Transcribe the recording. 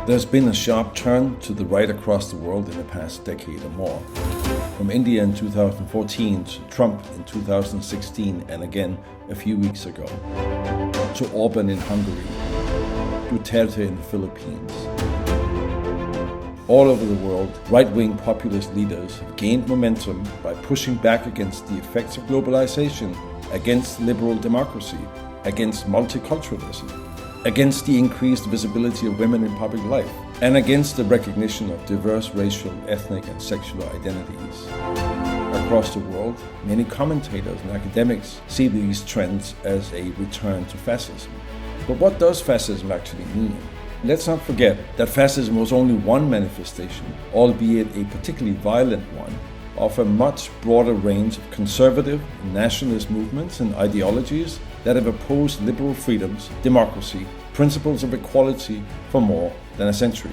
There's been a sharp turn to the right across the world in the past decade or more. From India in 2014 to Trump in 2016 and again a few weeks ago, to Orban in Hungary, Duterte in the Philippines. All over the world, right-wing populist leaders have gained momentum by pushing back against the effects of globalization, against liberal democracy, against multiculturalism, against the increased visibility of women in public life, and against the recognition of diverse racial, ethnic, and sexual identities. Across the world, many commentators and academics see these trends as a return to fascism. But what does fascism actually mean? Let's not forget that fascism was only one manifestation, albeit a particularly violent one, of a much broader range of conservative and nationalist movements and ideologies that have opposed liberal freedoms, democracy, principles of equality for more than a century.